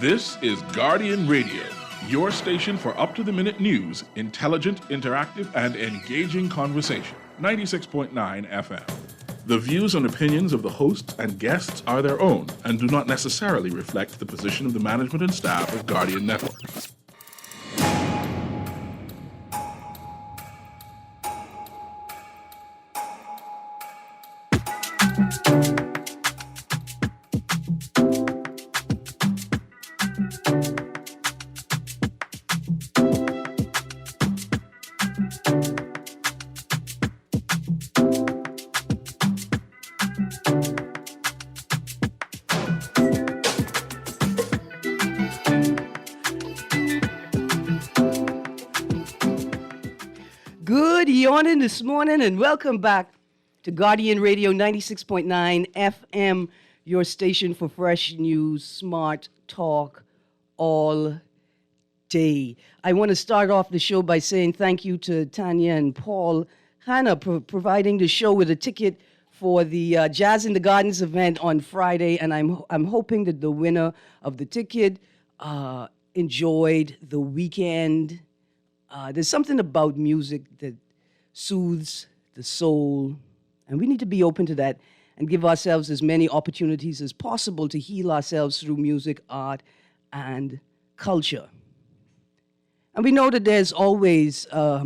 This is Guardian Radio, your station for up-to-the-minute news, intelligent, interactive, and engaging conversation. 96.9 FM. The views and opinions of the hosts and guests are their own and do not necessarily reflect the position of the management and staff of Guardian Network. Morning this morning, and welcome back to Guardian Radio 96.9 FM, your station for fresh news, smart talk all day. I want to start off the show by saying thank you to Tanya and Paul Hanna for providing the show with a ticket for the Jazz in the Gardens event on Friday, and I'm hoping that the winner of the ticket enjoyed the weekend. There's something about music that soothes the soul, and we need to be open to that and give ourselves as many opportunities as possible to heal ourselves through music, art, and culture. And we know that there's always a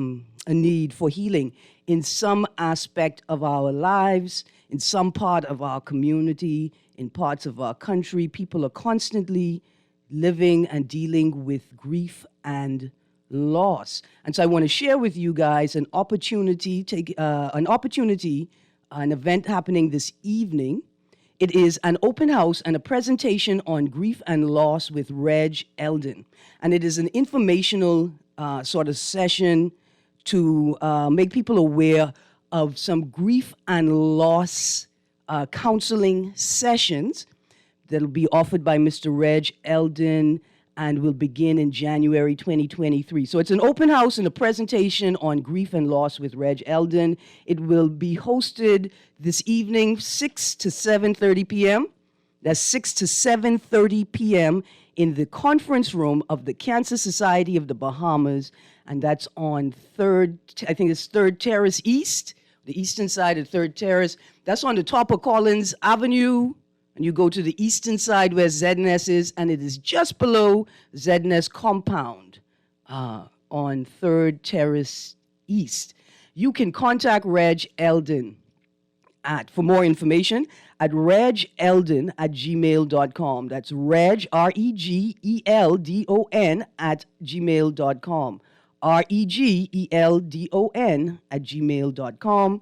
need for healing in some aspect of our lives, in some part of our community, in parts of our country. People are constantly living and dealing with grief and loss. And so I want to share with you guys an event happening this evening. It is an open house and a presentation on grief and loss with Reg Eldon. And it is an informational sort of session to make people aware of some grief and loss counseling sessions that'll be offered by Mr. Reg Eldon and will begin in January 2023. So it's an open house and a presentation on grief and loss with Reg Eldon. It will be hosted this evening, 6 to 7:30 p.m. That's 6 to 7:30 p.m. in the conference room of the Cancer Society of the Bahamas, and that's on 3rd Terrace East, the eastern side of 3rd Terrace. That's on the top of Collins Avenue. And you go to the eastern side where ZNS is, and it is just below ZNS compound on 3rd Terrace East. You can contact Reg Eldon for more information at regeldon@gmail.com. That's Reg, REGELDON @gmail.com. REGELDON @gmail.com.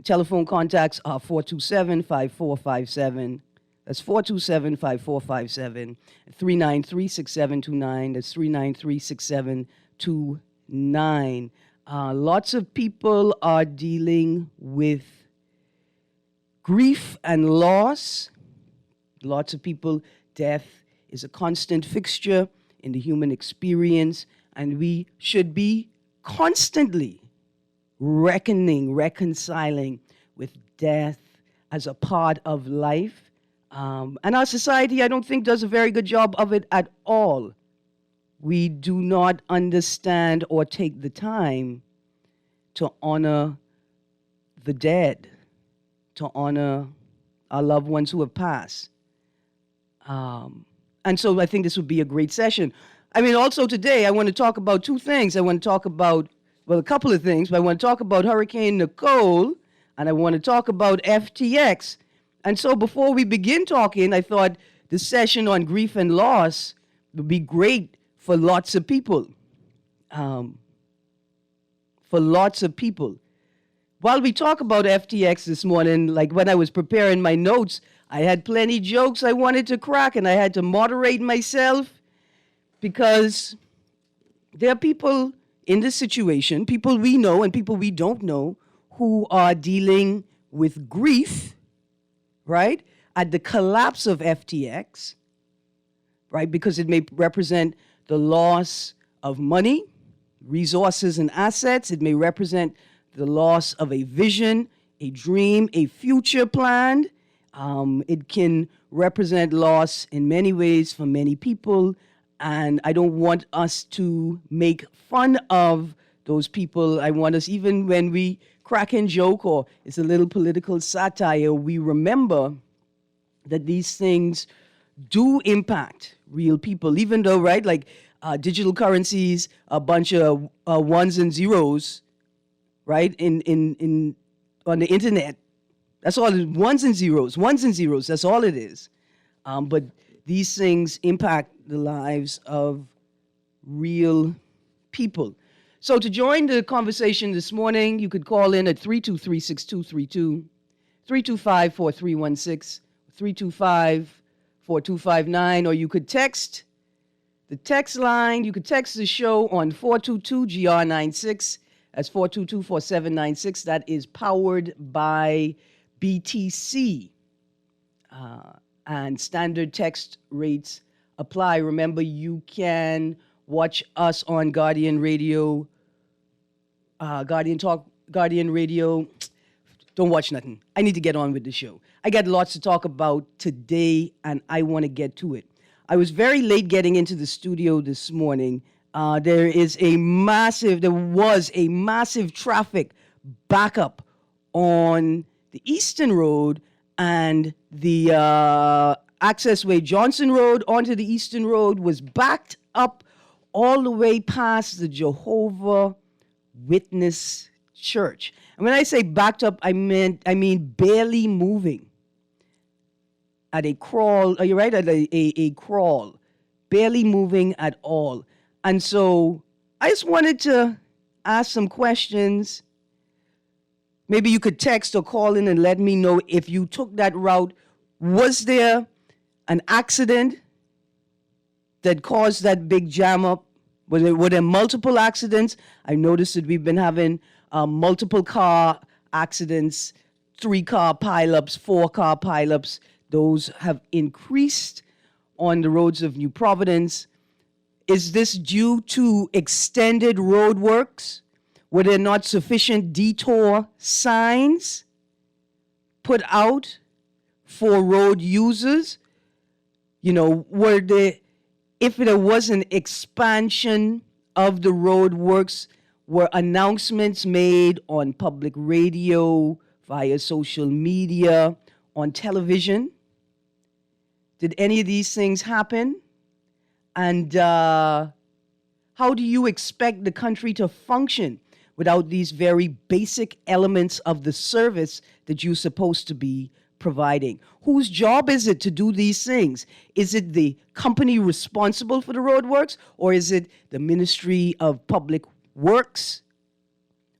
Telephone contacts are 427-5457. That's 427-5457, 393-6729. That's 393-6729. Lots of people are dealing with grief and loss. Lots of people, death is a constant fixture in the human experience, and we should be constantly reconciling with death as a part of life. And our society, I don't think, does a very good job of it at all. We do not understand or take the time to honor the dead, to honor our loved ones who have passed. And so I think this would be a great session. I mean, also today, I want to talk about two things. I want to talk about, well, a couple of things, but I want to talk about Hurricane Nicole, and I want to talk about FTX. And so before we begin talking, I thought the session on grief and loss would be great for lots of people. While we talk about FTX this morning, like when I was preparing my notes, I had plenty jokes I wanted to crack, and I had to moderate myself because there are people in this situation, people we know and people we don't know, who are dealing with grief, right, at the collapse of FTX, right, because it may represent the loss of money, resources, and assets. It may represent the loss of a vision, a dream, a future plan. It can represent loss in many ways for many people, and I don't want us to make fun of those people. I want us, even when we crack and joke or it's a little political satire, we remember that these things do impact real people, even though, right, like digital currencies, a bunch of ones and zeros, right, in on the internet. That's all it is, ones and zeros, that's all it is. But these things impact the lives of real people. So to join the conversation this morning, you could call in at 323-6232, 325-4316, 325-4259, or you could text the text line. You could text the show on 422-GR96. That's 422-4796. That is powered by BTC. And standard text rates apply. Remember, you can watch us on Guardian Radio, Guardian Talk, Guardian Radio. Don't watch nothing. I need to get on with the show. I got lots to talk about today, and I want to get to it. I was very late getting into the studio this morning. There was a massive traffic backup on the Eastern Road and the accessway Johnson Road onto the Eastern Road was backed up all the way past the Jehovah Witness Church. And when I say backed up, I mean barely moving. At a crawl, are you right? At a crawl, barely moving at all. And so I just wanted to ask some questions. Maybe you could text or call in and let me know if you took that route. Was there an accident that caused that big jam up? Were there multiple accidents? I noticed that we've been having multiple car accidents, 3-car pileups, 4-car pileups. Those have increased on the roads of New Providence. Is this due to extended road works? Were there not sufficient detour signs put out for road users? You know, if there was an expansion of the road works, were announcements made on public radio, via social media, on television? Did any of these things happen? And how do you expect the country to function without these very basic elements of the service that you're supposed to be providing? Whose job is it to do these things? Is it the company responsible for the roadworks, or is it the Ministry of Public Works?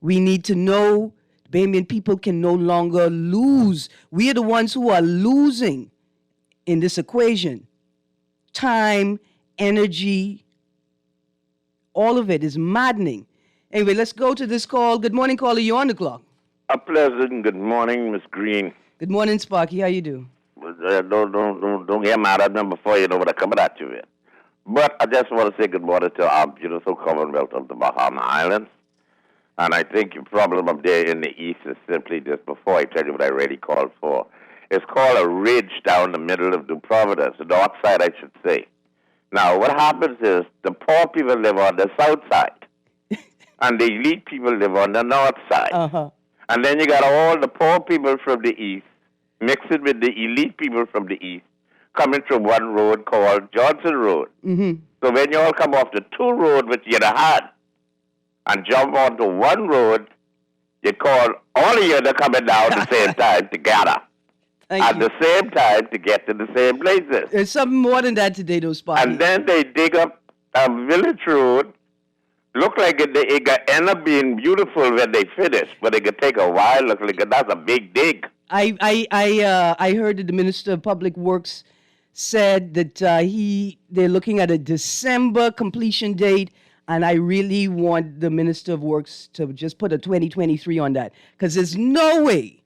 We need to know. Bahamian people can no longer lose. We are the ones who are losing in this equation. Time, energy, all of it is maddening. Anyway, let's go to this call. Good morning, caller. You're on the clock. A pleasant good morning, Miss Greene. Good morning, Sparky. How you do? Don't get mad at them before you know what I'm coming at you with. But I just want to say good morning to our beautiful Commonwealth of the Bahama Islands. And I think your problem up there in the east is simply just before I tell you what I really called for. It's called a ridge down the middle of New Providence, the north side, I should say. Now, what happens is the poor people live on the south side, and the elite people live on the north side. Uh-huh. And then you got all the poor people from the east mixing with the elite people from the east coming through one road called Johnson Road. Mm-hmm. So when you all come off the two road which you had and jump onto one road, you call all of you to coming down at the same time together. At the same time to get to the same places. There's something more than that today, though, Sparky. And then they dig up a village road. Look like it could end up being beautiful when they finish, but it could take a while. Look like that's a big dig. I heard that the Minister of Public Works said that they're looking at a December completion date, and I really want the Minister of Works to just put a 2023 on that, because there's no way.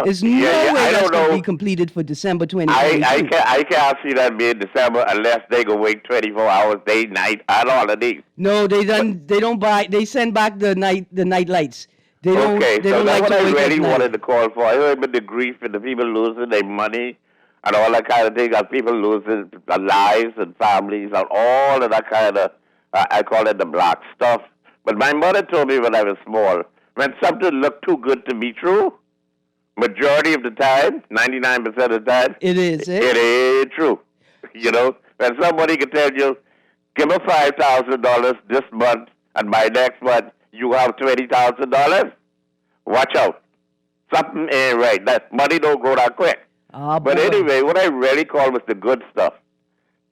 There's no way that's going to be completed for December 2022. I can't see that being December unless they go wait 24 hours, day, night, and all of these. No, they don't buy. They send back the night lights. They don't. Okay, they so don't that's like what to I wait really at night. wanted to call for. I heard about the grief and the people losing their money and all that kind of thing, and people losing their lives and families and all of that kind of, I call it the black stuff. But my mother told me when I was small, when something looked too good to be true, majority of the time, 99% of the time, It is, eh? it ain't true. You know, when somebody can tell you, give me $5,000 this month, and by next month you have $20,000, watch out. Something ain't right. That money don't go that quick. Ah, But boy. anyway, what I really call was the good stuff.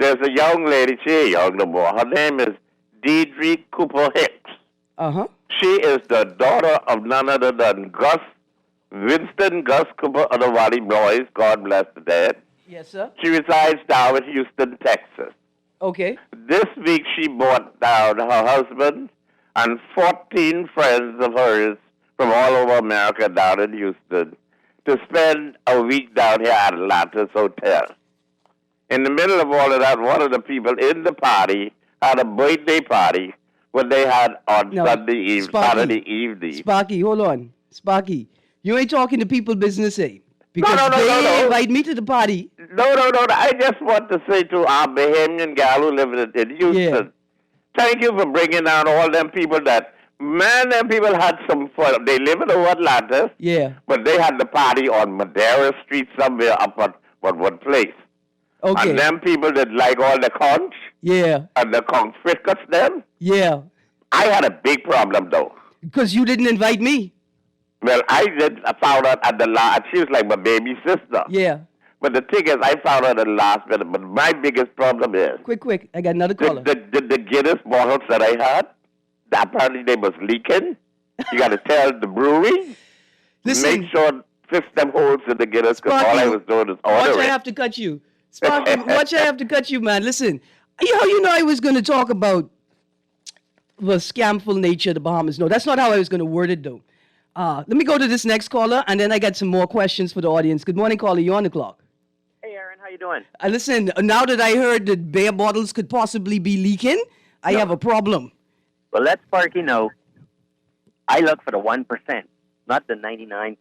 There's a young lady, she ain't young no more. Her name is Deidre Cooper Hicks. Uh-huh. She is the daughter of none other than Winston Gus Cooper of the Valley Boys. God bless the dead. Yes, sir. She resides down in Houston, Texas. Okay. This week she brought down her husband and 14 friends of hers from all over America down in Houston to spend a week down here at Atlantis Hotel. In the middle of all of that, one of the people in the party had a birthday party when they had on Saturday evening. Sparky, hold on. Sparky, you ain't talking to people business, eh? Because No. they invite me to the party. No. I just want to say to our Bahamian gal who lives in Houston, thank you for bringing down all them people that, man, them people had some fun. They live in Atlantis, but they had the party on Madera Street somewhere up at one place. Okay. And them people that like all the conch, and the conch fricates them. Yeah. I had a big problem, though. Because you didn't invite me. Well, I found out at the last, she was like my baby sister. Yeah. But the thing is, I found out at the last minute. But my biggest problem is... Quick. I got another caller. The Guinness bottles that I had, apparently they was leaking. You got to tell the brewery. Listen. Make sure, fix them holes in the Guinness, because all I was doing is ordering. Watch, I have to cut you. Sparky, watch, I have to cut you, man. Listen, how you know I was going to talk about the scamful nature of the Bahamas? No, that's not how I was going to word it, though. Let me go to this next caller, and then I got some more questions for the audience. Good morning, caller. You're on the clock. Hey, Erin, how you doing? Listen, now that I heard that beer bottles could possibly be leaking, I have a problem. Well, let Sparky know. I look for the 1%, not the 99%.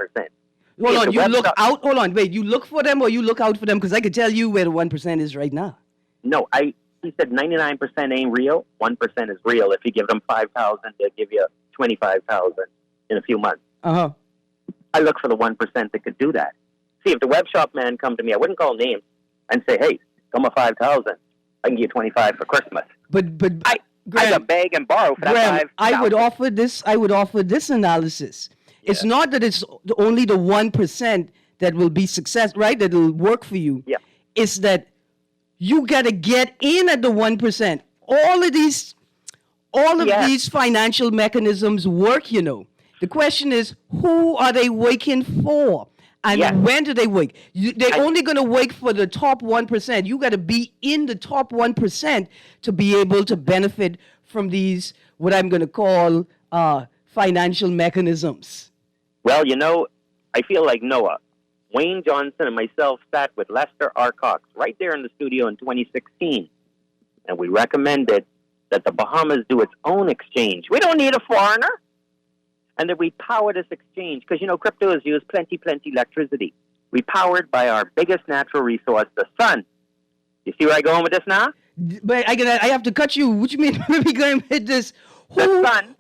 Hold on, you look out. Hold on, wait. You look for them or you look out for them? Because I could tell you where the 1% is right now. No, he said 99% ain't real. 1% is real. If you give them 5,000, they'll give you 25,000 in a few months. Uh-huh. I look for the 1% that could do that. See, if the web shop man come to me, I wouldn't call names and say, hey, come a 5,000. I can give you 25 for Christmas. But I got beg and borrow for that 5,000. I would offer this analysis. Yeah. It's not that it's only the 1% that will be success, right? That will work for you. Yeah. It's that you got to get in at the 1%. All of these financial mechanisms work, you know. The question is, who are they working for? And when do they work? They're only going to work for the top 1%. You got to be in the top 1% to be able to benefit from these, what I'm going to call financial mechanisms. Well, you know, I feel like Noah. Wayne Johnson and myself sat with Lester R. Cox right there in the studio in 2016. And we recommended that the Bahamas do its own exchange. We don't need a foreigner. And that we power this exchange. Because, you know, crypto has used plenty electricity. We powered by our biggest natural resource, the sun. You see where I'm going with this now? But I have to cut you. What you mean? Maybe Graham hit this. Who owned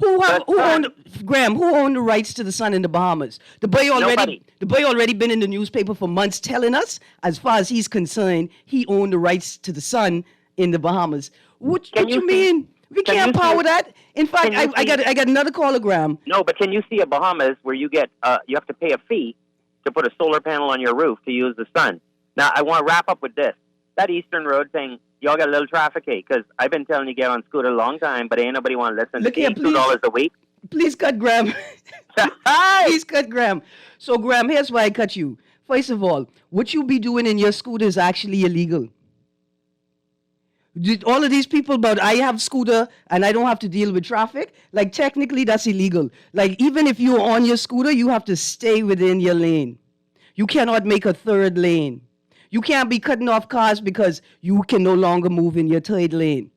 the rights to the sun in the Bahamas? The boy already been in the newspaper for months telling us, as far as he's concerned, he owned the rights to the sun in the Bahamas. What you mean? We can't power that. In fact, I got another caller, Graham. No, but can you see a Bahamas where you get you have to pay a fee to put a solar panel on your roof to use the sun? Now, I want to wrap up with this. That Eastern Road thing, y'all got a little traffic, because I've been telling you get on scooter a long time, but ain't nobody want to listen. Look here, please. $2 a week. Please cut Graham. Please cut Graham. So, Graham, here's why I cut you. First of all, what you be doing in your scooter is actually illegal. All of these people about I have scooter and I don't have to deal with traffic, like technically that's illegal. Like even if you're on your scooter, you have to stay within your lane. You cannot make a third lane. You can't be cutting off cars because you can no longer move in your third lane.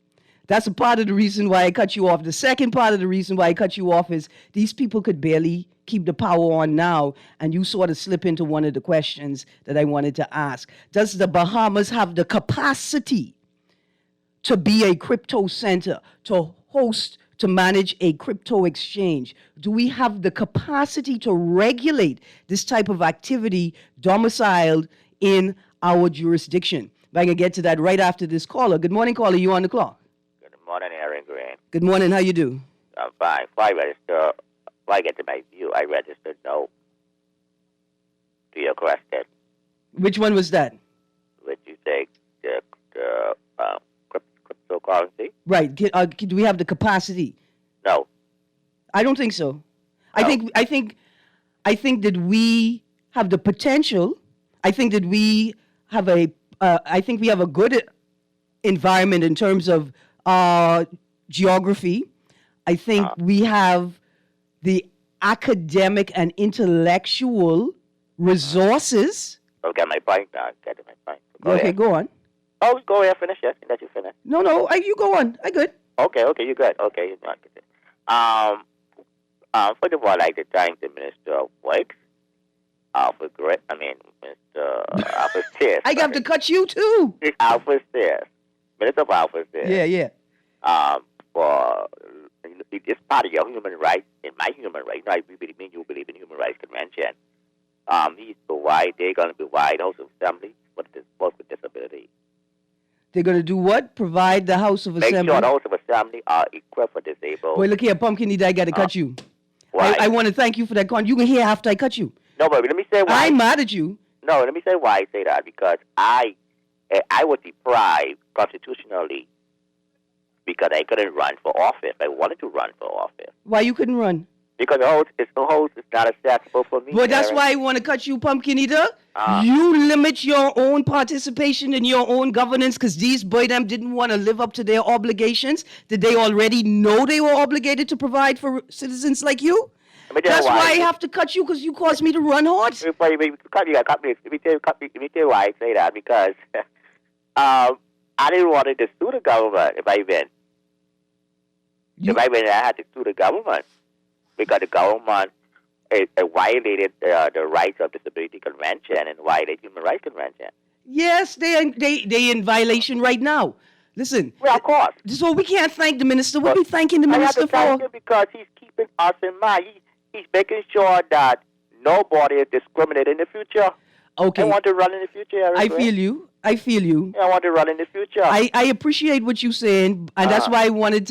That's a part of the reason why I cut you off. The second part of the reason why I cut you off is these people could barely keep the power on now, and you sort of slip into one of the questions that I wanted to ask. Does the Bahamas have the capacity to be a crypto center, to host, to manage a crypto exchange? Do we have the capacity to regulate this type of activity domiciled in our jurisdiction? If I can get to that right after this caller. Good morning, caller. You on the clock? Good morning, Erin, Greene. Good morning. How you do? I'm fine. Before I get to my view, I registered no to your question. Which one was that? Would you say the cryptocurrency? Right. Do we have the capacity? No. I don't think so. No. I think that we have the potential. I think that we have a good environment in terms of geography. I think we have the academic and intellectual resources. Okay, my point now. Get to my point. Okay, go on. Oh, go ahead, finish it. Let you finish. No, you go on. I good. Okay, you good. Okay, you're not good. First of all, I'd like to thank the Minister of Works, Mr. Alfred Sears. I got to cut you too. Alfred Sears. Minister of Alfred Sears. Yeah. For it's part of your human rights, in my human rights. You believe in human rights convention. They're going to provide House of Assembly for folks with disabilities. They're going to do what? Provide the House of Assembly? Make sure the House of Assembly are equipped for disabled. Wait, look here, Pumpkin Eater, I got to cut you. Why? I want to thank you for that comment. You can hear after I cut you. No, but let me say why. I'm mad at you. No, let me say why I say that. Because I was deprived constitutionally because I couldn't run for office. I wanted to run for office. Why you couldn't run? Because the host is not accessible for me. Well, that's why I want to cut you, Pumpkin Eater. You limit your own participation in your own governance because these boy them didn't want to live up to their obligations. Did they already know they were obligated to provide for citizens like you? That's why I have to cut you because you caused me to run hard. Let me tell you why I say that. Because I didn't want to sue the government if I win. If I win, I had to sue the government. Because the government violated the Rights of Disability Convention and violated Human Rights Convention. Yes, they in violation right now. Listen. Well, of course. So we can't thank the minister. What are we thanking the minister for? I have to thank him because he's keeping us in mind. He's making sure that nobody is discriminated in the future. Okay. I want to run in the future. I feel you. Yeah, I want to run in the future. I appreciate what you're saying, and that's why I wanted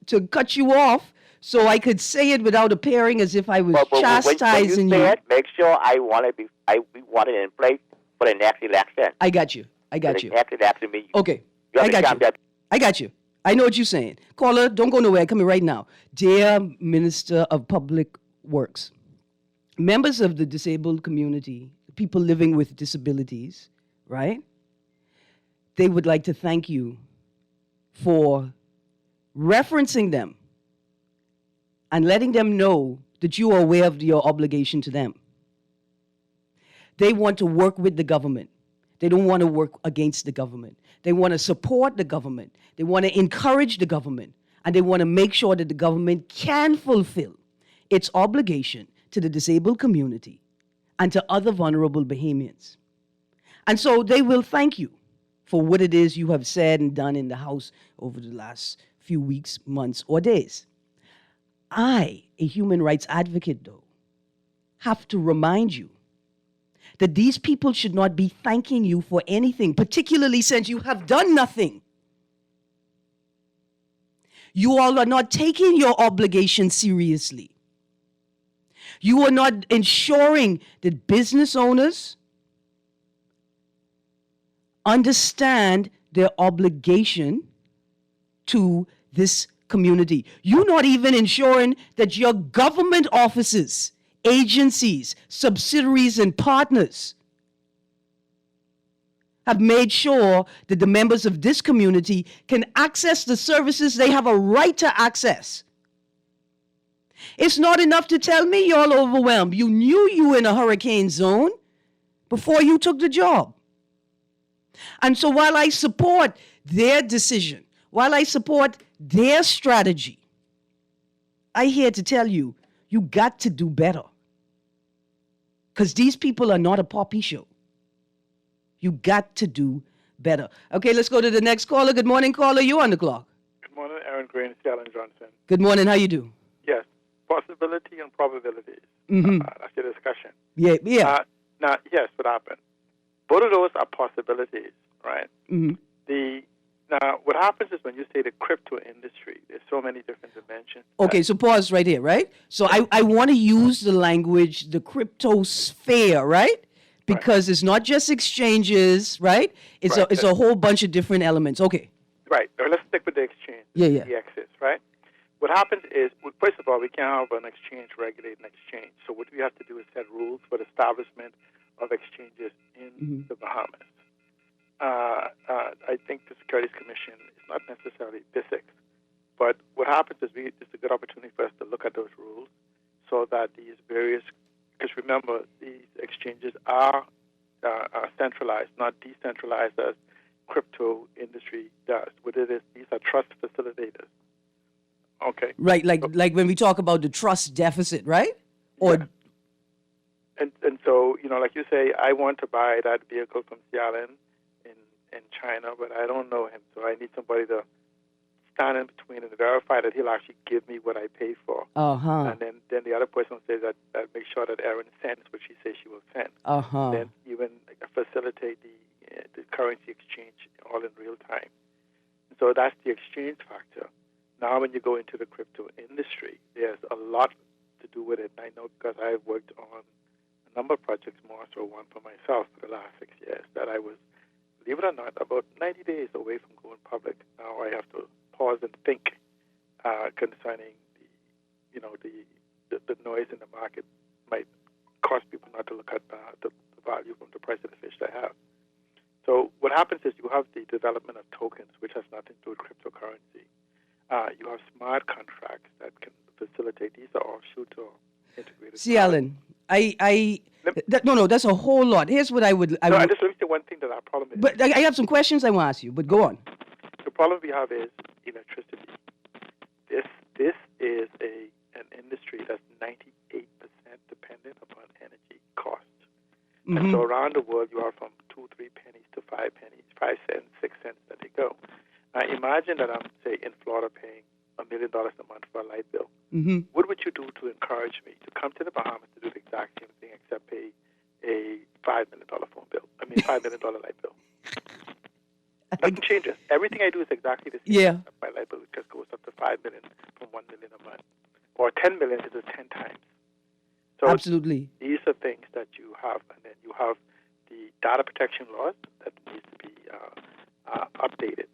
to cut you off. So I could say it without appearing as if I was chastising when you. Say it, make sure we want it in place for the next election. I got you. The next election means okay. I got you. I know what you're saying. Caller, don't go nowhere. Come here right now. Dear Minister of Public Works, members of the disabled community, people living with disabilities, right? They would like to thank you for referencing them and letting them know that you are aware of your obligation to them. They want to work with the government. They don't want to work against the government. They want to support the government. They want to encourage the government. And they want to make sure that the government can fulfill its obligation to the disabled community and to other vulnerable Bahamians. And so they will thank you for what it is you have said and done in the House over the last few weeks, months, or days. I, a human rights advocate, though, have to remind you that these people should not be thanking you for anything, particularly since you have done nothing. You all are not taking your obligation seriously. You are not ensuring that business owners understand their obligation to this community. You're not even ensuring that your government offices, agencies, subsidiaries, and partners have made sure that the members of this community can access the services they have a right to access. It's not enough to tell me you're all overwhelmed. You knew you were in a hurricane zone before you took the job. And so while I support their decision, while I support their strategy, I here to tell you, you got to do better. because these people are not a poppy show. You got to do better. Okay, let's go to the next caller. Good morning, caller. You on the clock. Good morning, Erin, Greene, Alan Johnson. Good morning. How you do? Yes, possibility and probabilities. That's the discussion. Yeah. Now, yes, what happened? Both of those are possibilities, right? Now, what happens is when you say the crypto industry, there's so many different dimensions. Okay, so pause right here, right? So I want to use the language, the crypto sphere, right? Because it's not just exchanges, right? It's a whole bunch of different elements. Okay. Right. Let's stick with the exchange. Yeah. The access, right? What happens is, first of all, we can't have an exchange regulate an exchange. So what we have to do is set rules for the establishment of exchanges in the Bahamas. I think the Securities Commission is not necessarily BISIC, but what happens is it's a good opportunity for us to look at those rules so that these various, because remember, these exchanges are centralized, not decentralized as crypto industry does. What it is, these are trust facilitators. Okay. Right, like when we talk about the trust deficit, right? Or and so, like you say, I want to buy that vehicle from Xiaolin in China, but I don't know him, so I need somebody to stand in between and verify that he'll actually give me what I pay for. And then the other person will say that make sure that Erin sends what she says she will send. Then even facilitate the currency exchange all in real time. So that's the exchange factor. Now when you go into the crypto industry, there's a lot to do with it. I know because I've worked on a number of projects, more so one for myself for the last 6 years, that I was, believe it or not, about 90 days away from going public. Now I have to pause and think concerning the noise in the market might cause people not to look at the value from the price of the fish they have. So what happens is you have the development of tokens, which has nothing to do with cryptocurrency. You have smart contracts that can facilitate. These are offshoot or integrated. See, Alan, that's a whole lot. Here's what I would. I just let me say one thing that our problem is. But I have some questions I want to ask you. But go on. The problem we have is electricity. This is an industry that's 98% dependent upon energy costs. And so around the world, you are from 2-3 pennies to 5 pennies, 5 cents, 6 cents that they go. Now imagine that I'm, say, in Florida paying $1 million a month for a light bill. What would you do to encourage me to come to the Bahamas to do the exact same thing except pay a $5 million phone bill? I mean, $5 million light bill. Nothing changes. Everything I do is exactly the same. Yeah. My light bill just goes up to $5 million from $1 million a month, or $10 million is 10 times. So absolutely. These are things that you have, and then you have the data protection laws that needs to be updated.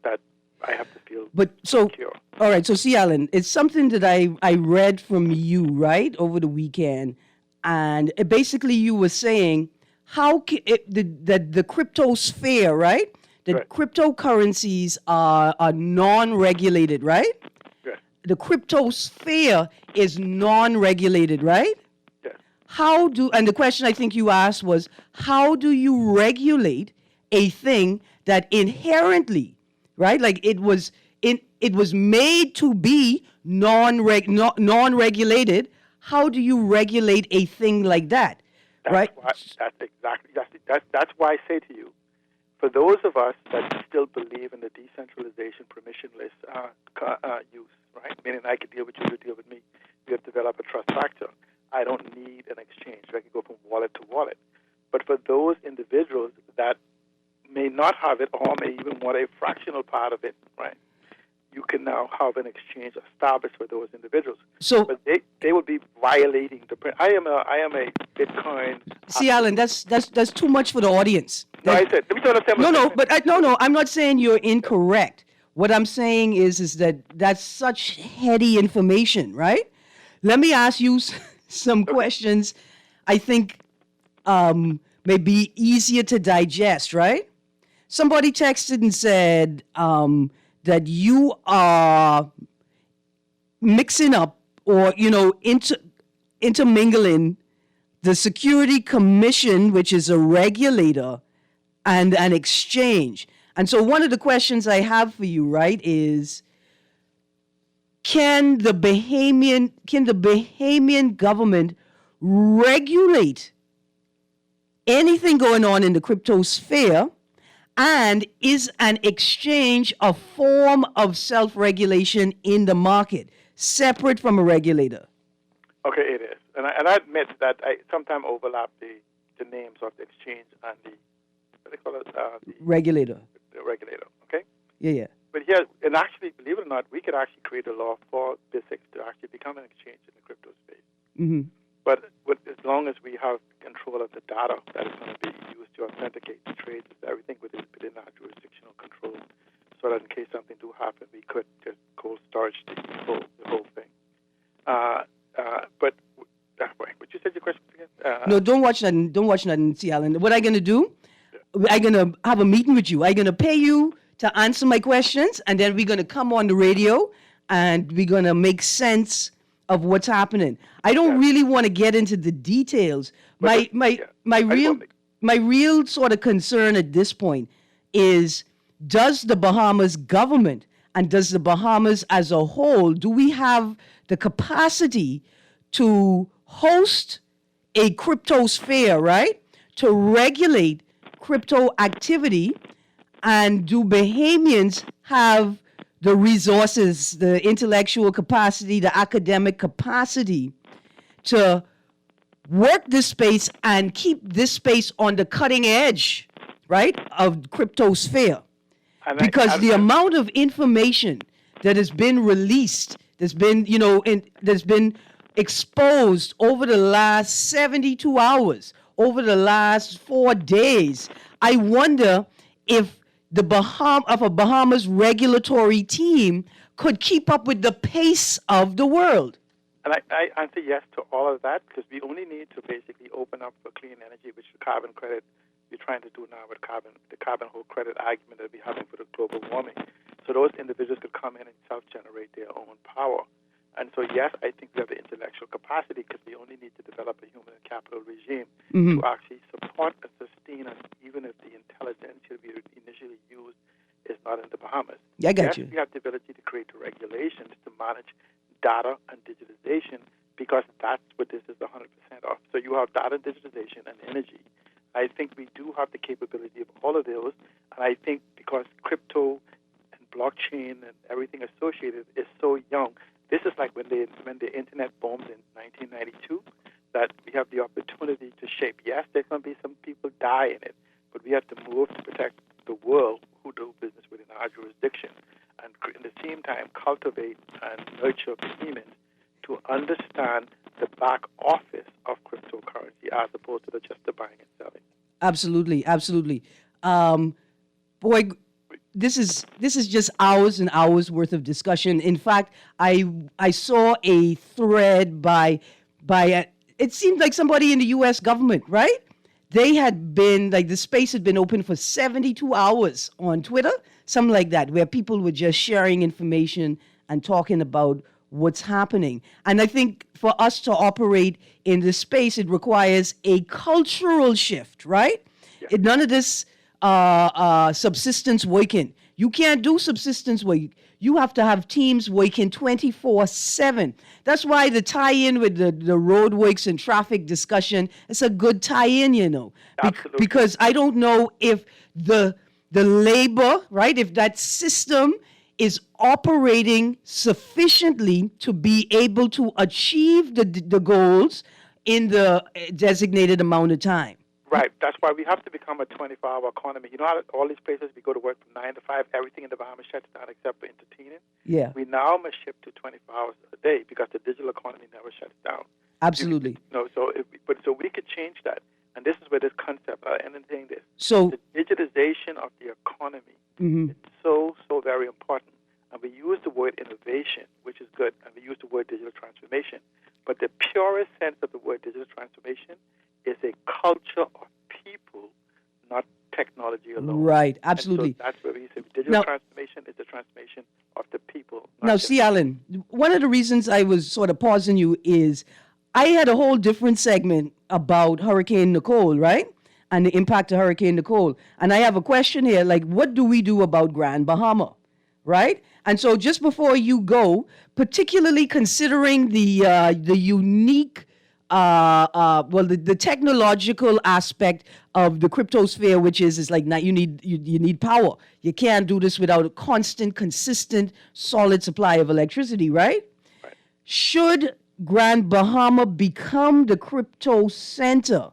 That I have to feel secure. All right. So, see, Alan, it's something that I read from you right over the weekend, and basically you were saying how the crypto sphere, right? That cryptocurrencies are non-regulated, right? Yes. The crypto sphere is non-regulated, right? Yes. And the question I think you asked was, how do you regulate a thing that inherently, right? Like it was made to be non-regulated. How do you regulate a thing like that? That's why I say to you, for those of us that still believe in the decentralization permissionless use, right? Meaning I could deal with you, you deal with me. We have developed a trust factor. I don't need an exchange. I can go from wallet to wallet. But for those individuals that may not have it or may even want a fractional part of it, right? You can now have an exchange established for those individuals. So, but they would be violating the. I am a Bitcoin. See, Alan, that's too much for the audience. No, I said. Let me understand. No, I'm not saying you're incorrect. What I'm saying is that that's such heady information, right? Let me ask you some questions. I think may be easier to digest, right? Somebody texted and said that you are mixing up or, intermingling the Security Commission, which is a regulator, and an exchange. And so one of the questions I have for you, right, is can the Bahamian government regulate anything going on in the crypto sphere? And is an exchange a form of self-regulation in the market, separate from a regulator? Okay, it is. And I admit that I sometimes overlap the names of the exchange and the, what do they call it? The Regulator. The regulator, okay? Yeah. But here, and actually, believe it or not, we could actually create a law for BISX to actually become an exchange in the crypto space. Mm-hmm. But as long as we have control of the data that is going to be used to authenticate the trades, everything within our jurisdictional control, so that in case something do happen, we could just cold storage the whole thing. But what you said your question again? No, don't watch nothing, C. Allen. What I'm going to do, I'm going to have a meeting with you. I'm going to pay you to answer my questions, and then we're going to come on the radio, and we're going to make sense of what's happening. I don't really want to get into the details. My real sort of concern at this point is, does the Bahamas government and does the Bahamas as a whole, do we have the capacity to host a crypto sphere, right? To regulate crypto activity, and do Bahamians have the resources, the intellectual capacity, the academic capacity to work this space and keep this space on the cutting edge, right, of crypto sphere? Because the amount of information that has been released, that's been, that's been exposed over the last 72 hours, over the last 4 days, I wonder if a Bahamas regulatory team could keep up with the pace of the world. And I answer yes to all of that, because we only need to basically open up for clean energy, which the carbon credit we're trying to do now with the carbon whole credit argument that we're having for the global warming. So those individuals could come in and self-generate their own power. And so, yes, I think we have the intellectual capacity, because we only need to develop a human capital regime to actually support and sustain us, even if the intelligence we initially used is not in the Bahamas. Yeah, I got you. We have the ability to create the regulations to manage data and digitalization, because that's what this is 100% of. So you have data, digitalization, and energy. I think we do have the capability of all of those, and I think because crypto and blockchain and everything associated is so young, this is like when the internet boomed in 1992, that we have the opportunity to shape. Yes, there's going to be some people die in it, but we have to move to protect the world who do business within our jurisdiction, and at the same time cultivate and nurture humans to understand the back office of cryptocurrency as opposed to just the buying and selling. Absolutely. Boy, this is just hours and hours worth of discussion. In fact, I saw a thread by it seemed like somebody in the U.S. government, right? They had been, like, the space had been open for 72 hours on Twitter, something like that, where people were just sharing information and talking about what's happening. And I think for us to operate in this space, it requires a cultural shift, right? Yeah. None of this subsistence working. You can't do subsistence work. You have to have teams working 24/7. That's why the tie-in with the roadworks and traffic discussion, it's a good tie-in, because I don't know if the labor, right, if that system is operating sufficiently to be able to achieve the goals in the designated amount of time. Right. That's why we have to become a 24-hour economy. You know how all these places we go to work from 9 to 5, everything in the Bahamas shuts down except for entertaining? Yeah. We now must shift to 24 hours a day, because the digital economy never shuts down. Absolutely. So we could change that. And this is where this concept, and anything this. So the digitization of the economy is so very important. And we use the word innovation, which is good, and we use the word digital transformation. But the purest sense of the word digital transformation is a culture of people, not technology alone. Right, absolutely. So that's where we say digital transformation is the transformation of the people. Now, see, Alan, one of the reasons I was sort of pausing you is I had a whole different segment about Hurricane Nicole, right? And the impact of Hurricane Nicole. And I have a question here, like, what do we do about Grand Bahama, right? And so just before you go, particularly considering the unique the technological aspect of the cryptosphere, which is like now you need power. You can't do this without a constant, consistent, solid supply of electricity, right? Right. Should Grand Bahama become the crypto center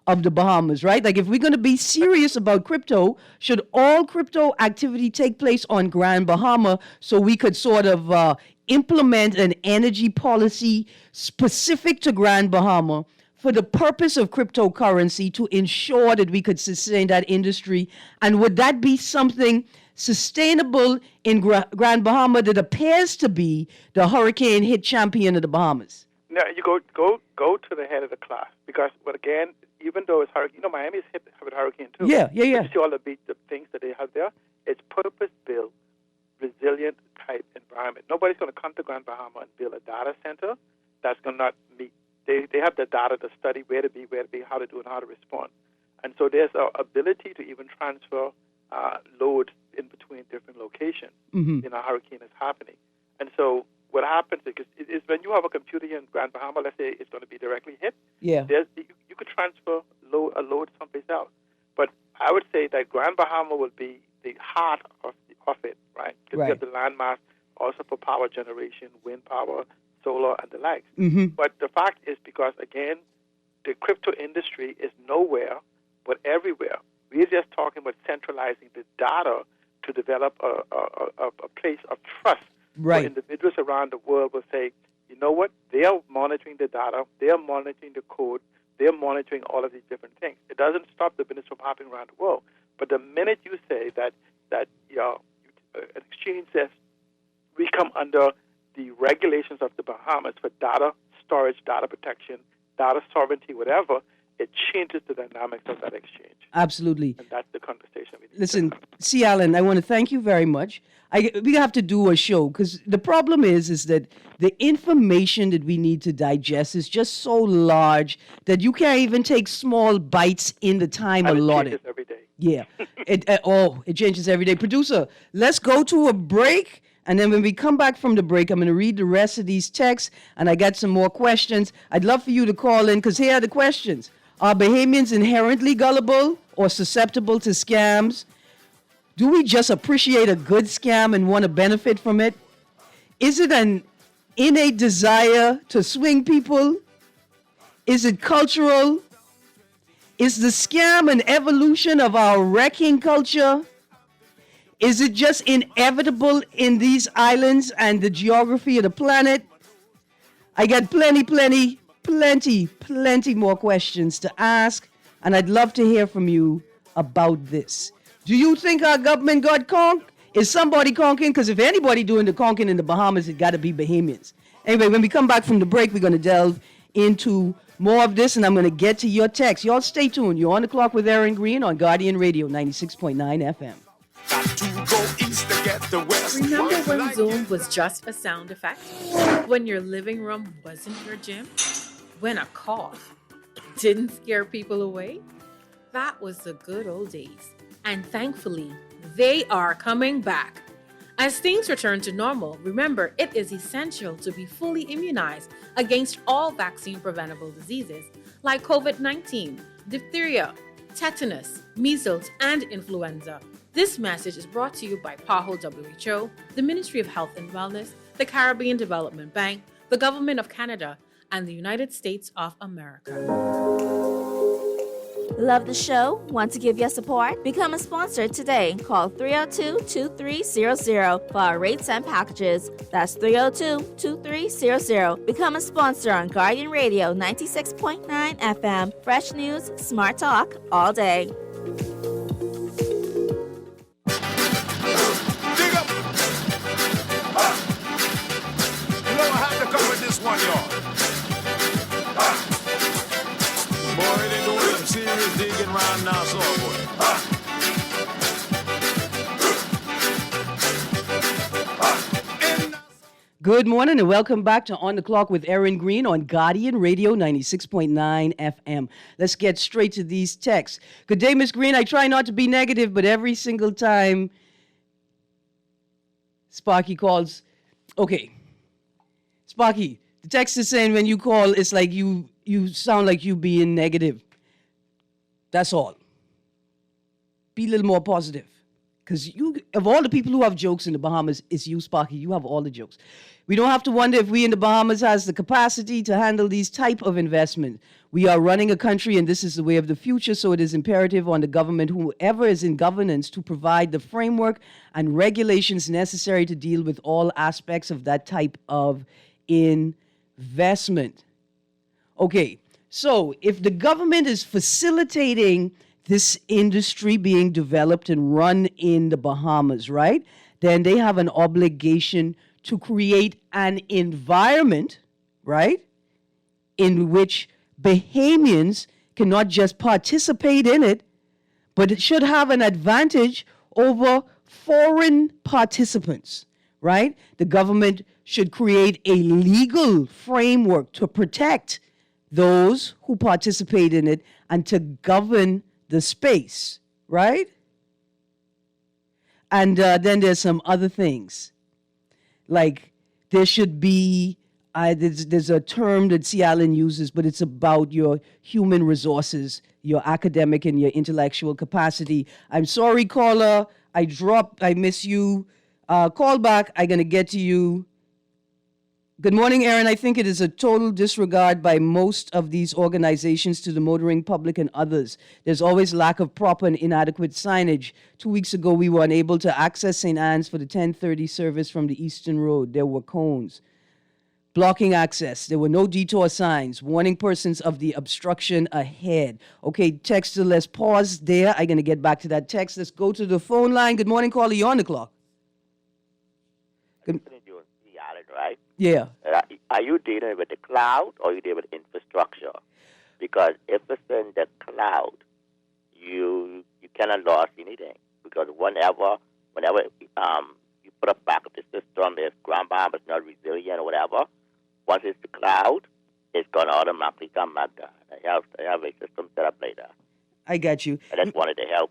of the Bahamas, right? Like if we're going to be serious about crypto, should all crypto activity take place on Grand Bahama so we could sort of implement an energy policy specific to Grand Bahama for the purpose of cryptocurrency to ensure that we could sustain that industry? And would that be something sustainable in Grand Bahama that appears to be the hurricane hit champion of the Bahamas? Now you go to the head of the class because, but again, even though it's hurricane, Miami's hit with hurricane too. Yeah. But you see all the things that they have there. It's purpose-built, resilient type environment. Nobody's going to come to Grand Bahama and build a data center that's going to not meet. They have the data to study where to be, how to do, and how to respond. And so there's an ability to even transfer loads in between different locations. A hurricane is happening. And so what happens is when you have a computer here in Grand Bahama, let's say it's going to be directly hit, you could transfer a load someplace else. But I would say that Grand Bahama will be the heart of it, right? Because we have the landmass also for power generation, wind power, solar, and the likes. But the fact is because, again, the crypto industry is nowhere but everywhere. We're just talking about centralizing the data to develop a place of trust. Right. So individuals around the world will say, you know what? They are monitoring the data. They are monitoring the code. They are monitoring all of these different things. It doesn't stop the business from happening around the world. But the minute you say that an exchange says we come under the regulations of the Bahamas for data storage, data protection, data sovereignty, whatever, it changes the dynamics of that exchange. Absolutely. And that's the conversation we need. Listen, C. Allen, I want to thank you very much. We have to do a show because the problem is that the information that we need to digest is just so large that you can't even take small bites in the time allotted. It changes every day. Yeah. It changes every day. Producer, let's go to a break. And then when we come back from the break, I'm going to read the rest of these texts, and I got some more questions. I'd love for you to call in, because here are the questions. Are Bahamians inherently gullible or susceptible to scams? Do we just appreciate a good scam and want to benefit from it? Is it an innate desire to swing people? Is it cultural? Is the scam an evolution of our wrecking culture? Is it just inevitable in these islands and the geography of the planet? I got plenty more questions to ask, and I'd love to hear from you about this. Do you think our government got conked? Is somebody conking? Because if anybody doing the conking in the Bahamas, it got to be Bahamians. Anyway, when we come back from the break, we're going to delve into more of this, and I'm going to get to your text. Y'all stay tuned. You're on the clock with Erin Greene on Guardian Radio 96.9 FM. Remember when Zoom was just a sound effect? When your living room wasn't your gym? When a cough didn't scare people away? That was the good old days. And thankfully, they are coming back. As things return to normal, remember it is essential to be fully immunized against all vaccine-preventable diseases like COVID-19, diphtheria, tetanus, measles, and influenza. This message is brought to you by PAHO WHO, the Ministry of Health and Wellness, the Caribbean Development Bank, the Government of Canada, and the United States of America. Love the show? Want to give your support? Become a sponsor today. Call 302-2300 for our rates and packages. That's 302-2300. Become a sponsor on Guardian Radio 96.9 FM. Fresh news, smart talk, all day. One yard. Boy, they doing some serious digging around now, so boy. Good morning and welcome back to On the Clock with Erin Greene on Guardian Radio 96.9 FM. Let's get straight to these texts. Good day, Miss Greene. I try not to be negative, but every single time Sparky calls, okay, Sparky, The text is saying when you call, it's like you sound like you being negative. That's all. Be a little more positive. Because of all the people who have jokes in the Bahamas, it's you, Sparky. You have all the jokes. We don't have to wonder if we in the Bahamas has the capacity to handle these type of investment. We are running a country, and this is the way of the future, so it is imperative on the government, whoever is in governance, to provide the framework and regulations necessary to deal with all aspects of that type of investment. Okay, so if the government is facilitating this industry being developed and run in the Bahamas, right? Then they have an obligation to create an environment, right? In which Bahamians can not just participate in it, but it should have an advantage over foreign participants, right? The government should create a legal framework to protect those who participate in it and to govern the space, right? And then there's some other things. Like there should be, there's a term that C. Allen uses, but it's about your human resources, your academic and your intellectual capacity. I'm sorry, caller. I miss you. Call back. I'm going to get to you. Good morning, Erin. I think it is a total disregard by most of these organizations to the motoring public and others. There's always lack of proper and inadequate signage. 2 weeks ago, we were unable to access St. Anne's for the 10:30 service from the Eastern Road. There were cones blocking access. There were no detour signs warning persons of the obstruction ahead. Okay, texter, let's pause there. I'm going to get back to that text. Let's go to the phone line. Good morning, caller. You're on the clock. Good. Right? Yeah. Are you dealing with the cloud or are you dealing with infrastructure? Because if it's in the cloud, you cannot lose anything. Because whenever you put a backup the system, if ground bomb is not resilient or whatever, once it's the cloud, it's going to automatically come back down. I have a system set up later. I got you. I just wanted to help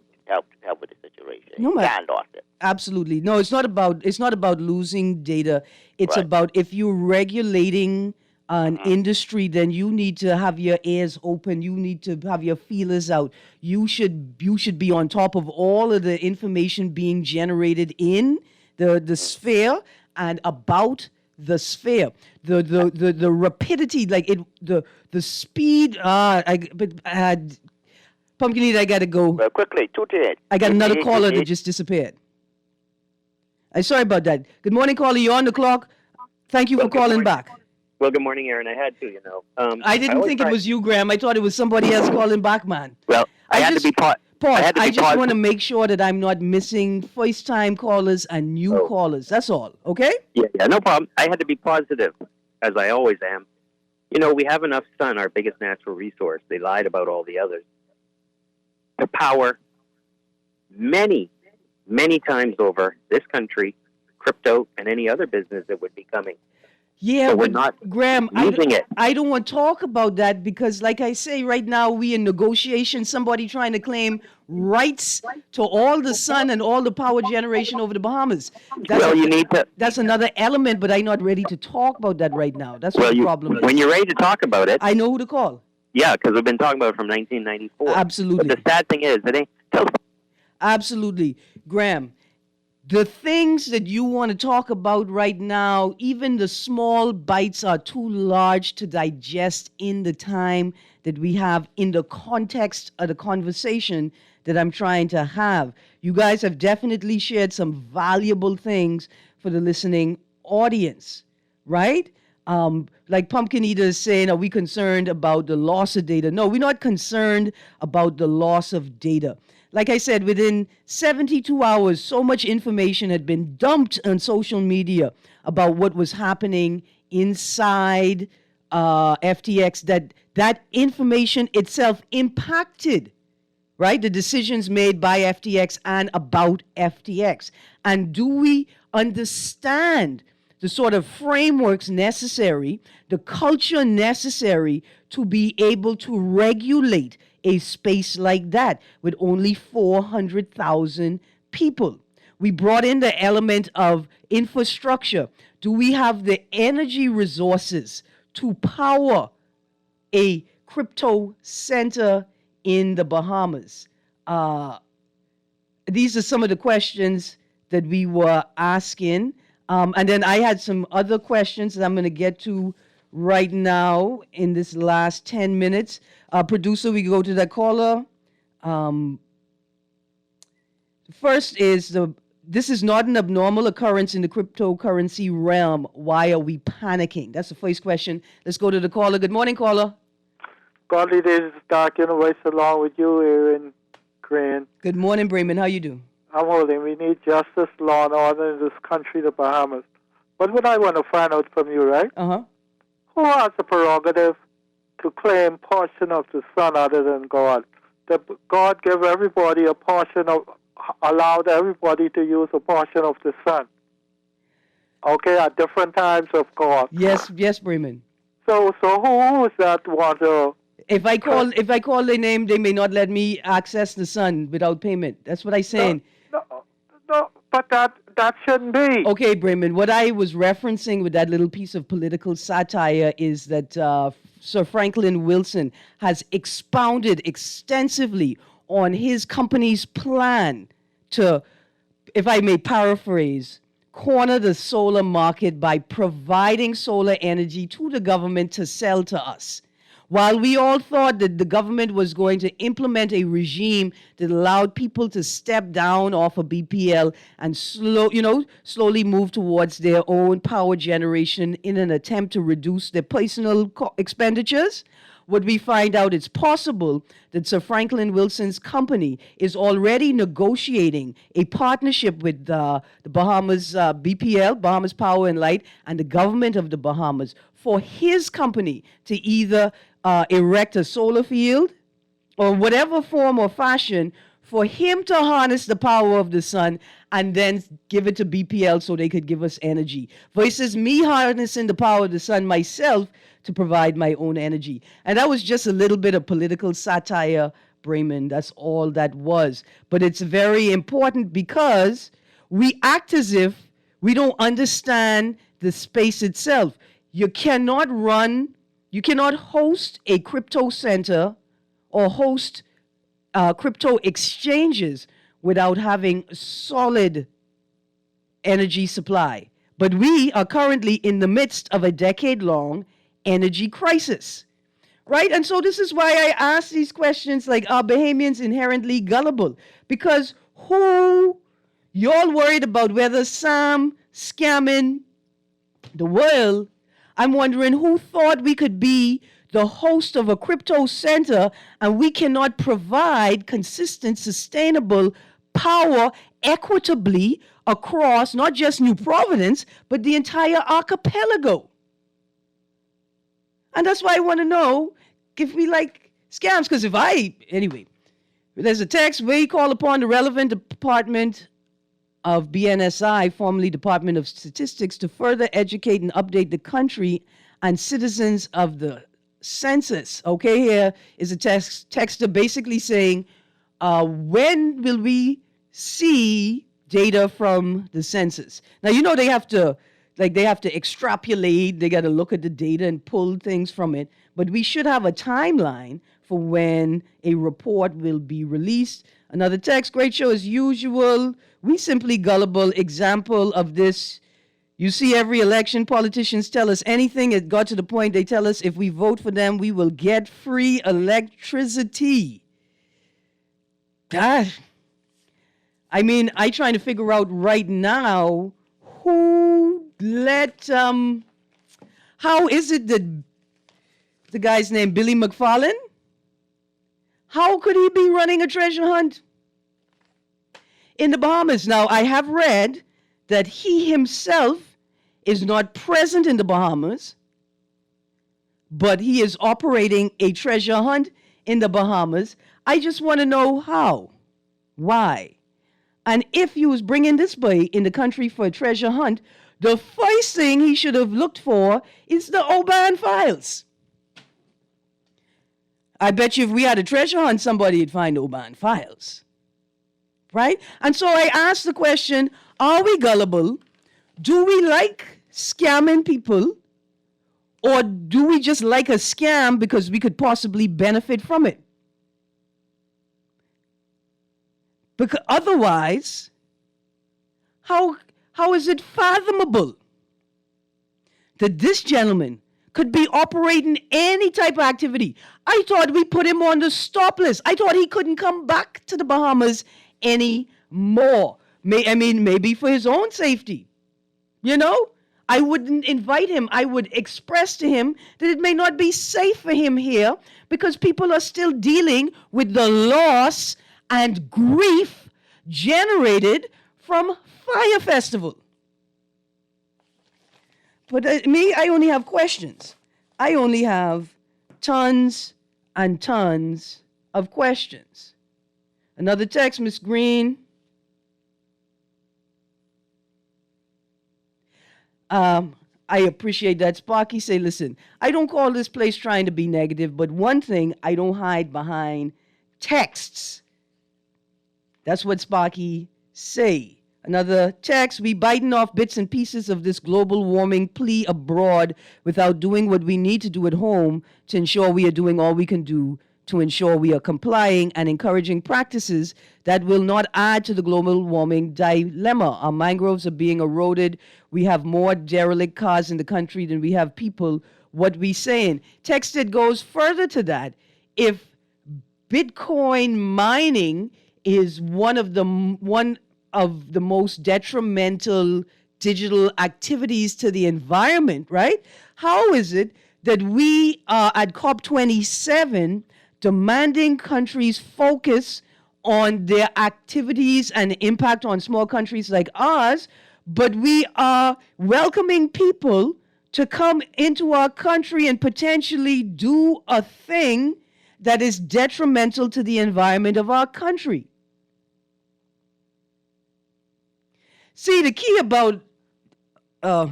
with the situation. No, you can't lose it. Absolutely. No, it's not about losing data. It's right. about if you're regulating an industry, then you need to have your ears open. You need to have your feelers out. You should be on top of all of the information being generated in the sphere and about the sphere. The rapidity, like the speed. Pumpkin Eater, I gotta go. Well, quickly, 2 minutes. I got another caller that just disappeared. I'm sorry about that. Good morning, caller. You're on the clock. Thank you for calling back. Well, good morning, Erin. I had to, you know. I didn't think it was you, Graham. I thought it was somebody else calling back, man. Well, I had to be paused. I just want to make sure that I'm not missing first-time callers and new callers. That's all, okay? Yeah, no problem. I had to be positive, as I always am. You know, we have enough sun, our biggest natural resource. They lied about all the others. To power many, many times over this country, crypto, and any other business that would be coming. Yeah, so we're not Graham, using it. I don't want to talk about that because, like I say, right now we in negotiation. Somebody trying to claim rights to all the sun and all the power generation over the Bahamas. That's another element, but I'm not ready to talk about that right now. That's what the problem is. When you're ready to talk about it, I know who to call. Yeah, because we've been talking about it from 1994. Absolutely. But the sad thing is, absolutely, Graham. The things that you want to talk about right now, even the small bites are too large to digest in the time that we have in the context of the conversation that I'm trying to have. You guys have definitely shared some valuable things for the listening audience, right? Like Pumpkin Eater is saying, are we concerned about the loss of data? No, we're not concerned about the loss of data. Like I said, within 72 hours, so much information had been dumped on social media about what was happening inside FTX, that information itself impacted, right, the decisions made by FTX and about FTX. And do we understand the sort of frameworks necessary, the culture necessary to be able to regulate a space like that with only 400,000 people? We brought in the element of infrastructure. Do we have the energy resources to power a crypto center in the Bahamas? These are some of the questions that we were asking. And then I had some other questions that I'm going to get to right now in this last 10 minutes. Producer, we go to that caller. First is this is not an abnormal occurrence in the cryptocurrency realm. Why are we panicking? That's the first question. Let's go to the caller. Good morning, caller. Godly days is dark universe along with you, Erin, Greene. Good morning, Bremen. How you do? I'm holding. We need justice, law, and order in this country, the Bahamas. But what I want to find out from you, right? Uh-huh. Who has the prerogative to claim portion of the sun other than God? That God gave everybody a portion of, allowed everybody to use a portion of the sun. Okay, at different times, of course. Yes, Bremen. So who is that want to? If I call their name, they may not let me access the sun without payment. That's what I'm saying. No, but that shouldn't be. Okay, Bremen, what I was referencing with that little piece of political satire is that Sir Franklin Wilson has expounded extensively on his company's plan to, if I may paraphrase, corner the solar market by providing solar energy to the government to sell to us. While we all thought that the government was going to implement a regime that allowed people to step down off of BPL and slowly move towards their own power generation in an attempt to reduce their personal expenditures, what we find out it's possible that Sir Franklin Wilson's company is already negotiating a partnership with the Bahamas BPL, Bahamas Power and Light, and the government of the Bahamas for his company to either erect a solar field or whatever form or fashion for him to harness the power of the sun and then give it to BPL so they could give us energy versus me harnessing the power of the sun myself to provide my own energy. And that was just a little bit of political satire, Bremen. That's all that was. But it's very important because we act as if we don't understand the space itself. You cannot host a crypto center or host crypto exchanges without having solid energy supply. But we are currently in the midst of a decade-long energy crisis, right? And so this is why I ask these questions like, are Bahamians inherently gullible? Because who, y'all worried about whether Sam scamming the world, I'm wondering who thought we could be the host of a crypto center and we cannot provide consistent, sustainable power equitably across not just New Providence, but the entire archipelago. And that's why I want to know if we like scams. Because there's a text, we call upon the relevant department of BNSI, formerly Department of Statistics, to further educate and update the country and citizens of the census. Okay, here is a texter basically saying, when will we see data from the census? Now, they have to extrapolate, they got to look at the data and pull things from it, but we should have a timeline for when a report will be released. Another text, great show as usual. We simply gullible. Example of this, you see every election, politicians tell us anything. It got to the point they tell us if we vote for them, we will get free electricity. Gosh. I'm trying to figure out right now who how is it that the guy's name, Billy McFarlane? How could he be running a treasure hunt in the Bahamas? Now, I have read that he himself is not present in the Bahamas, but he is operating a treasure hunt in the Bahamas. I just want to know how, why. And if he was bringing this boy in the country for a treasure hunt, the first thing he should have looked for is the Oban files. I bet you if we had a treasure hunt, somebody would find Oban files. Right? And so I asked the question, are we gullible? Do we like scamming people? Or do we just like a scam because we could possibly benefit from it? Because otherwise, how is it fathomable that this gentleman could be operating any type of activity? I thought we put him on the stop list. I thought he couldn't come back to the Bahamas anymore. Maybe for his own safety. You know, I wouldn't invite him. I would express to him that it may not be safe for him here because people are still dealing with the loss and grief generated from Fire Festival. But I only have questions. I only have tons and tons of questions. Another text, Miss Greene. I appreciate that. Sparky say, listen, I don't call this place trying to be negative, but one thing, I don't hide behind texts. That's what Sparky say. Another text, we biting off bits and pieces of this global warming plea abroad without doing what we need to do at home to ensure we are doing all we can do to ensure we are complying and encouraging practices that will not add to the global warming dilemma. Our mangroves are being eroded. We have more derelict cars in the country than we have people. What we saying? Texted goes further to that. If Bitcoin mining is one of the most detrimental digital activities to the environment, right? How is it that we are at COP27 demanding countries focus on their activities and impact on small countries like ours, but we are welcoming people to come into our country and potentially do a thing that is detrimental to the environment of our country? See, the key about a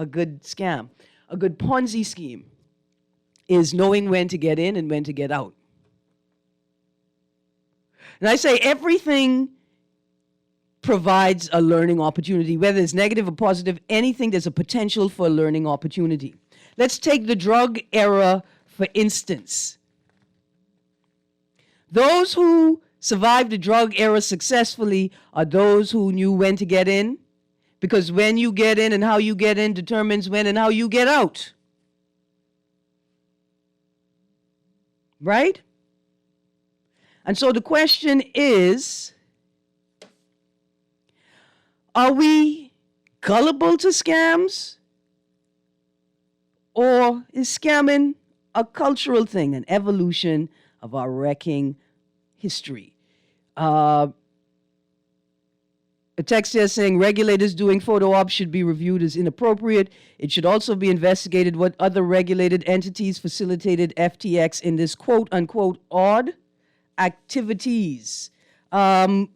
good scam, a good Ponzi scheme, is knowing when to get in and when to get out. And I say everything provides a learning opportunity, whether it's negative or positive, anything, there's a potential for a learning opportunity. Let's take the drug era, for instance. Those who survived the drug era successfully are those who knew when to get in, because when you get in and how you get in determines when and how you get out. Right? And so the question is, are we gullible to scams? Or is scamming a cultural thing, an evolution of our wrecking history? A text here saying regulators doing photo ops should be reviewed as inappropriate. It should also be investigated what other regulated entities facilitated FTX in this quote-unquote odd activities. Some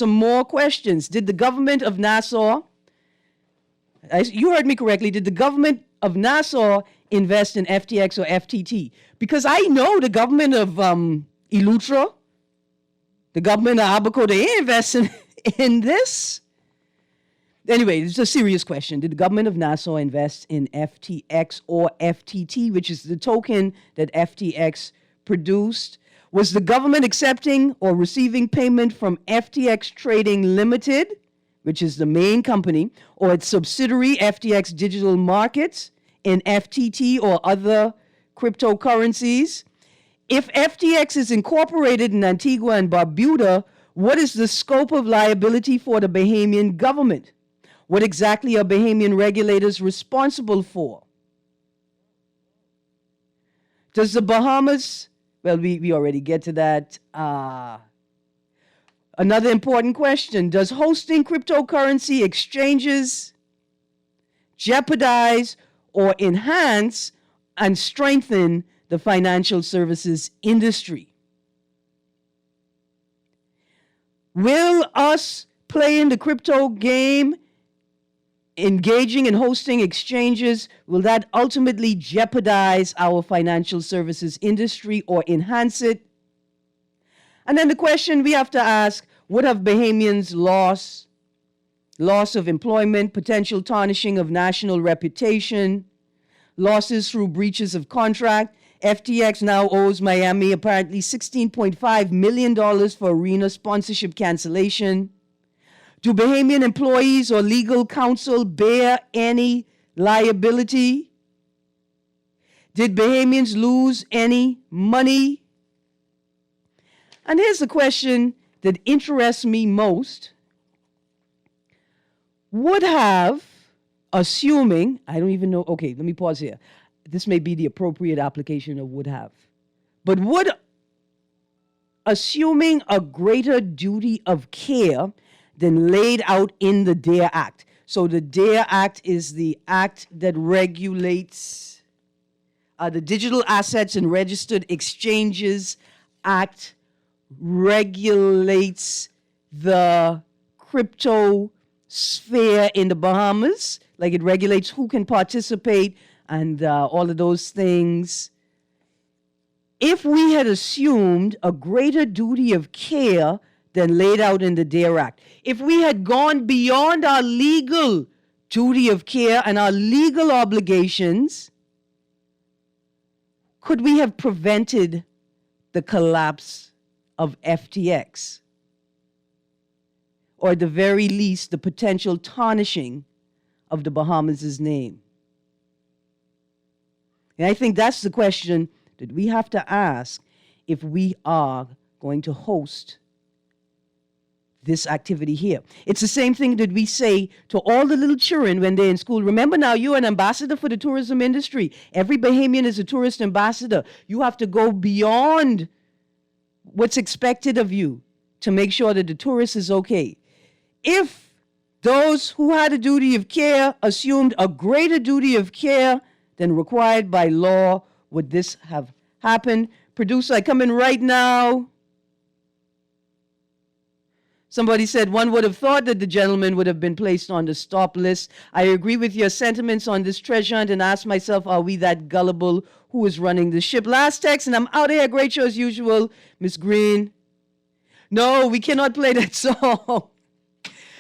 more questions. Did the government of Nassau, you heard me correctly, did the government of Nassau invest in FTX or FTT? Because I know the government of Elutra, the government of Abaco, they ain't investing in this. Anyway, it's a serious question. Did the government of Nassau invest in FTX or FTT, which is the token that FTX produced? Was the government accepting or receiving payment from FTX Trading Limited, which is the main company, or its subsidiary FTX Digital Markets, in FTT or other cryptocurrencies? If FTX is incorporated in Antigua and Barbuda, what is the scope of liability for the Bahamian government? What exactly are Bahamian regulators responsible for? Does the Bahamas, well, we already get to that. Another important question, does hosting cryptocurrency exchanges jeopardize or enhance and strengthen the financial services industry? Will us playing the crypto game, engaging in hosting exchanges, will that ultimately jeopardize our financial services industry or enhance it? And then the question we have to ask, what have Bahamians lost? Loss of employment, potential tarnishing of national reputation, losses through breaches of contract. FTX now owes Miami apparently $16.5 million for arena sponsorship cancellation. Do Bahamian employees or legal counsel bear any liability? Did Bahamians lose any money? And here's the question that interests me most. Would have, assuming, I don't even know, okay, let me pause here. This may be the appropriate application of would have. But would, assuming a greater duty of care than laid out in the DARE Act. So the DARE Act is the act that regulates the Digital Assets and Registered Exchanges Act, regulates the crypto sphere in the Bahamas. Like it regulates who can participate and all of those things. If we had assumed a greater duty of care than laid out in the DARE Act, if we had gone beyond our legal duty of care and our legal obligations, could we have prevented the collapse of FTX? Or at the very least, the potential tarnishing of the Bahamas' name? And I think that's the question that we have to ask if we are going to host this activity here. It's the same thing that we say to all the little children when they're in school. Remember now, you're an ambassador for the tourism industry. Every Bahamian is a tourist ambassador. You have to go beyond what's expected of you to make sure that the tourist is okay. If those who had a duty of care assumed a greater duty of care than required by law, would this have happened? Producer, I come in right now. Somebody said one would have thought that the gentleman would have been placed on the stop list. I agree with your sentiments on this treasure hunt and ask myself, are we that gullible? Who is running the ship? Last text, and I'm out of here. Great show as usual, Miss Greene. No, we cannot play that song.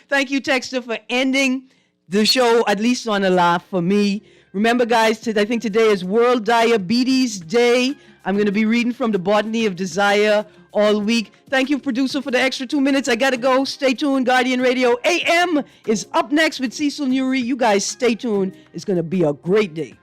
Thank you, Texter, for ending the show, at least on a laugh for me. Remember, guys, I think today is World Diabetes Day. I'm going to be reading from the Botany of Desire all week. Thank you, producer, for the extra 2 minutes. I got to go. Stay tuned. Guardian Radio AM is up next with Cecil Newry. You guys stay tuned. It's going to be a great day.